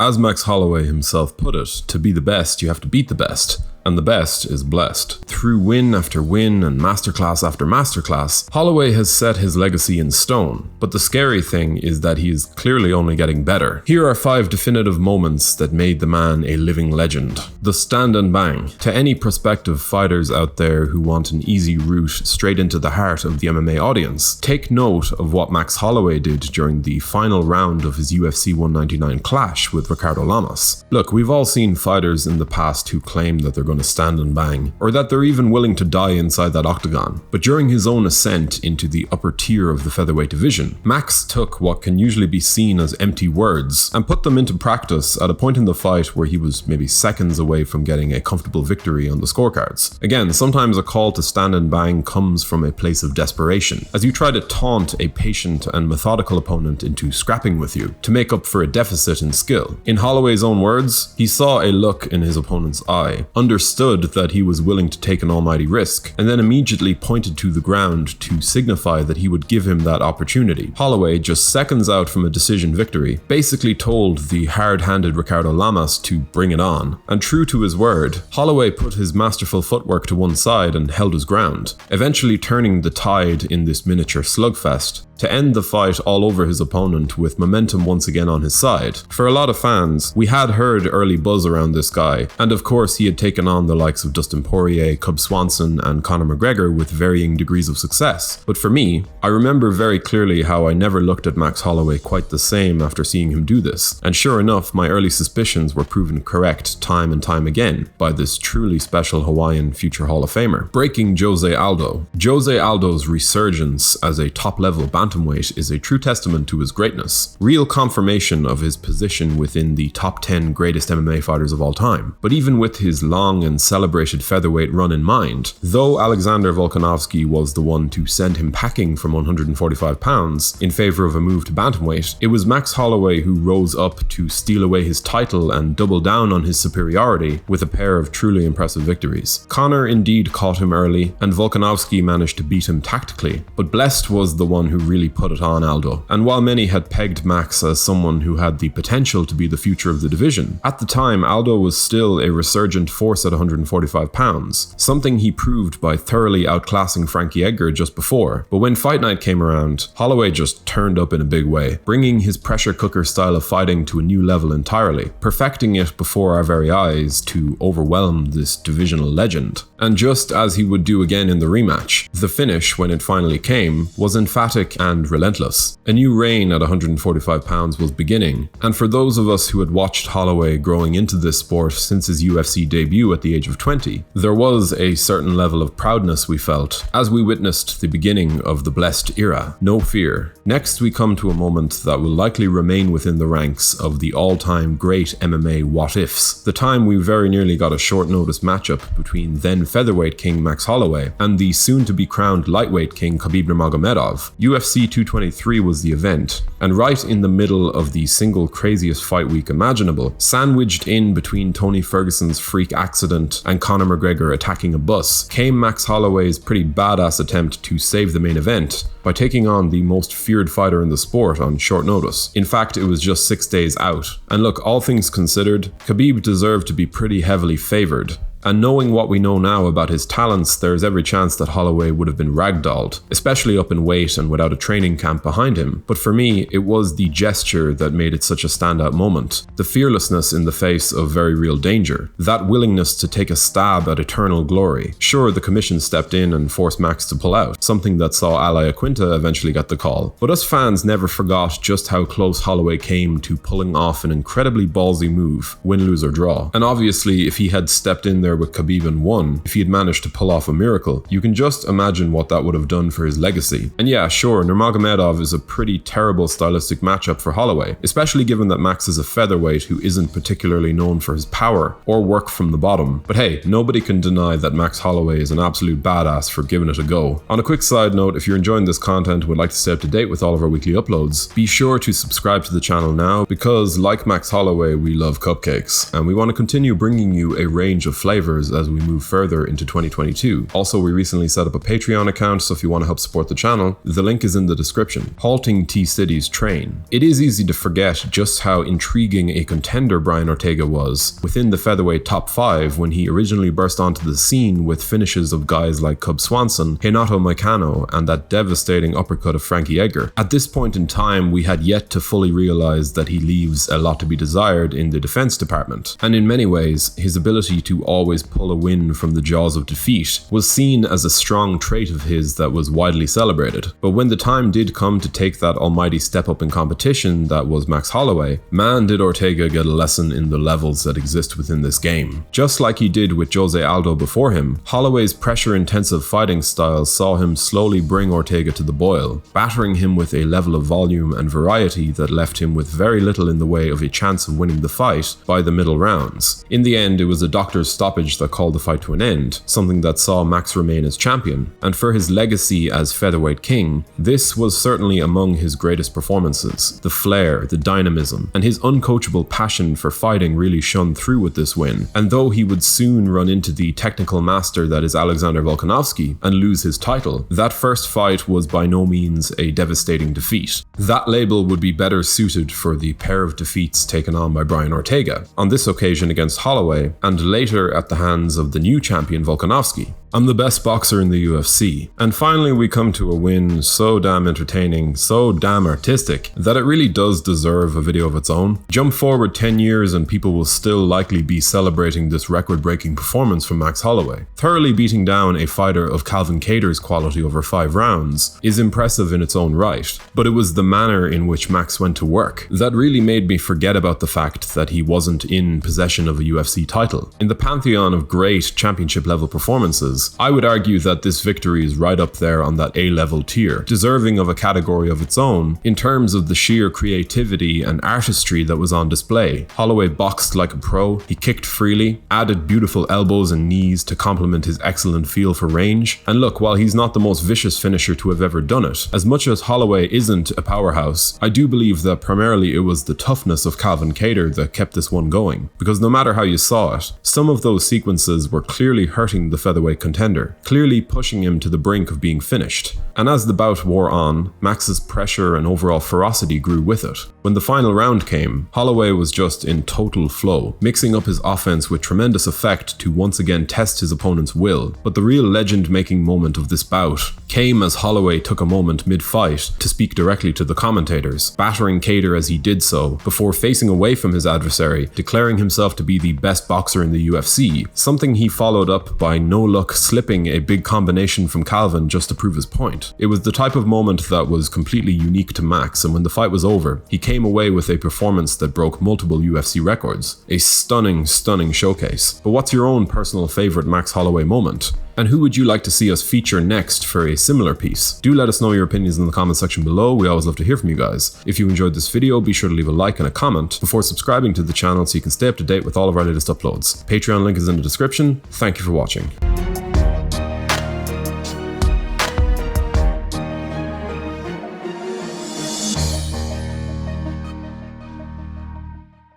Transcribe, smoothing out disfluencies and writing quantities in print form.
As Max Holloway himself put it, to be the best, you have to beat the best. And the best is blessed. Through win after win and masterclass after masterclass, Holloway has set his legacy in stone. But the scary thing is that he is clearly only getting better. Here are 5 definitive moments that made the man a living legend. The stand and bang. To any prospective fighters out there who want an easy route straight into the heart of the MMA audience, take note of what Max Holloway did during the final round of his UFC 199 clash with Ricardo Lamas. Look, we've all seen fighters in the past who claim that they're going to stand and bang, or that they're even willing to die inside that octagon. But during his own ascent into the upper tier of the featherweight division, Max took what can usually be seen as empty words and put them into practice at a point in the fight where he was maybe seconds away from getting a comfortable victory on the scorecards. Again, sometimes a call to stand and bang comes from a place of desperation, as you try to taunt a patient and methodical opponent into scrapping with you to make up for a deficit in skill. In Holloway's own words, he saw a look in his opponent's eye, understood that he was willing to take an almighty risk, and then immediately pointed to the ground to signify that he would give him that opportunity. Holloway, just seconds out from a decision victory, basically told the hard-handed Ricardo Lamas to bring it on. And true to his word, Holloway put his masterful footwork to one side and held his ground, eventually turning the tide in this miniature slugfest to end the fight all over his opponent with momentum once again on his side. For a lot of fans, we had heard early buzz around this guy, and of course he had taken on the likes of Dustin Poirier, Cub Swanson, and Conor McGregor with varying degrees of success. But for me, I remember very clearly how I never looked at Max Holloway quite the same after seeing him do this, and sure enough, my early suspicions were proven correct time and time again by this truly special Hawaiian future Hall of Famer. Breaking Jose Aldo. Jose Aldo's resurgence as a top-level bantamweight is a true testament to his greatness, real confirmation of his position within the top 10 greatest MMA fighters of all time. But even with his long and celebrated featherweight run in mind, though Alexander Volkanovski was the one to send him packing from 145 pounds in favor of a move to bantamweight, it was Max Holloway who rose up to steal away his title and double down on his superiority with a pair of truly impressive victories. Conor indeed caught him early, and Volkanovski managed to beat him tactically, but Blessed was the one who really put it on Aldo. And while many had pegged Max as someone who had the potential to be the future of the division, at the time Aldo was still a resurgent force at 145 pounds, something he proved by thoroughly outclassing Frankie Edgar just before. But when fight night came around, Holloway just turned up in a big way, bringing his pressure cooker style of fighting to a new level entirely, perfecting it before our very eyes to overwhelm this divisional legend. And just as he would do again in the rematch, the finish, when it finally came, was emphatic and relentless. A new reign at 145 pounds was beginning, and for those of us who had watched Holloway growing into this sport since his UFC debut at the age of 20, there was a certain level of proudness we felt as we witnessed the beginning of the Blessed era. No fear. Next we come to a moment that will likely remain within the ranks of the all-time great MMA what-ifs, the time we very nearly got a short notice matchup between then featherweight king Max Holloway and the soon-to-be crowned lightweight king Khabib Nurmagomedov. UFC 223 was the event, and right in the middle of the single craziest fight week imaginable, sandwiched in between Tony Ferguson's freak accident and Conor McGregor attacking a bus, came Max Holloway's pretty badass attempt to save the main event by taking on the most feared fighter in the sport on short notice. In fact, it was just 6 days out. And look, all things considered, Khabib deserved to be pretty heavily favored. And knowing what we know now about his talents, there is every chance that Holloway would have been ragdolled, especially up in weight and without a training camp behind him. But for me, it was the gesture that made it such a standout moment. The fearlessness in the face of very real danger. That willingness to take a stab at eternal glory. Sure, the commission stepped in and forced Max to pull out, something that saw Ali Aquinta eventually get the call. But us fans never forgot just how close Holloway came to pulling off an incredibly ballsy move, win, lose or draw. And obviously, if he had stepped in there with Khabib and won, if he had managed to pull off a miracle, you can just imagine what that would have done for his legacy. And yeah, sure, Nurmagomedov is a pretty terrible stylistic matchup for Holloway, especially given that Max is a featherweight who isn't particularly known for his power or work from the bottom. But hey, nobody can deny that Max Holloway is an absolute badass for giving it a go. On a quick side note, if you're enjoying this content and would like to stay up to date with all of our weekly uploads, be sure to subscribe to the channel now, because like Max Holloway, we love cupcakes, and we want to continue bringing you a range of flavors flavors as we move further into 2022. Also, we recently set up a Patreon account, so if you want to help support the channel, the link is in the description. Halting T-City's train. It is easy to forget just how intriguing a contender Brian Ortega was within the featherweight top 5 when he originally burst onto the scene with finishes of guys like Cub Swanson, Renato Moicano, and that devastating uppercut of Frankie Edgar. At this point in time, we had yet to fully realize that he leaves a lot to be desired in the defense department, and in many ways, his ability to always pull a win from the jaws of defeat was seen as a strong trait of his that was widely celebrated. But when the time did come to take that almighty step up in competition that was Max Holloway, man did Ortega get a lesson in the levels that exist within this game. Just like he did with Jose Aldo before him, Holloway's pressure-intensive fighting style saw him slowly bring Ortega to the boil, battering him with a level of volume and variety that left him with very little in the way of a chance of winning the fight by the middle rounds. In the end, it was a doctor's stoppage that called the fight to an end, something that saw Max remain as champion, and for his legacy as featherweight king, this was certainly among his greatest performances. The flair, the dynamism, and his uncoachable passion for fighting really shone through with this win, and though he would soon run into the technical master that is Alexander Volkanovski and lose his title, that first fight was by no means a devastating defeat. That label would be better suited for the pair of defeats taken on by Brian Ortega, on this occasion against Holloway, and later at the hands of the new champion Volkanovski. I'm the best boxer in the UFC. And finally we come to a win so damn entertaining, so damn artistic, that it really does deserve a video of its own. Jump forward 10 years and people will still likely be celebrating this record-breaking performance from Max Holloway. Thoroughly beating down a fighter of Calvin Kattar's quality over 5 rounds is impressive in its own right, but it was the manner in which Max went to work that really made me forget about the fact that he wasn't in possession of a UFC title. In the pantheon of great championship-level performances, I would argue that this victory is right up there on that A-level tier, deserving of a category of its own in terms of the sheer creativity and artistry that was on display. Holloway boxed like a pro, he kicked freely, added beautiful elbows and knees to complement his excellent feel for range, and look, while he's not the most vicious finisher to have ever done it, as much as Holloway isn't a powerhouse, I do believe that primarily it was the toughness of Calvin Kattar that kept this one going, because no matter how you saw it, some of those sequences were clearly hurting the featherweight contender, clearly pushing him to the brink of being finished. And as the bout wore on, Max's pressure and overall ferocity grew with it. When the final round came, Holloway was just in total flow, mixing up his offense with tremendous effect to once again test his opponent's will. But the real legend-making moment of this bout came as Holloway took a moment mid-fight to speak directly to the commentators, battering Kattar as he did so, before facing away from his adversary, declaring himself to be the best boxer in the UFC, something he followed up by no luck slipping a big combination from Calvin just to prove his point. It was the type of moment that was completely unique to Max, and when the fight was over, he came away with a performance that broke multiple UFC records. A stunning, stunning showcase. But what's your own personal favorite Max Holloway moment? And who would you like to see us feature next for a similar piece? Do let us know your opinions in the comment section below. We always love to hear from you guys. If you enjoyed this video, be sure to leave a like and a comment before subscribing to the channel so you can stay up to date with all of our latest uploads. Patreon link is in the description. Thank you for watching.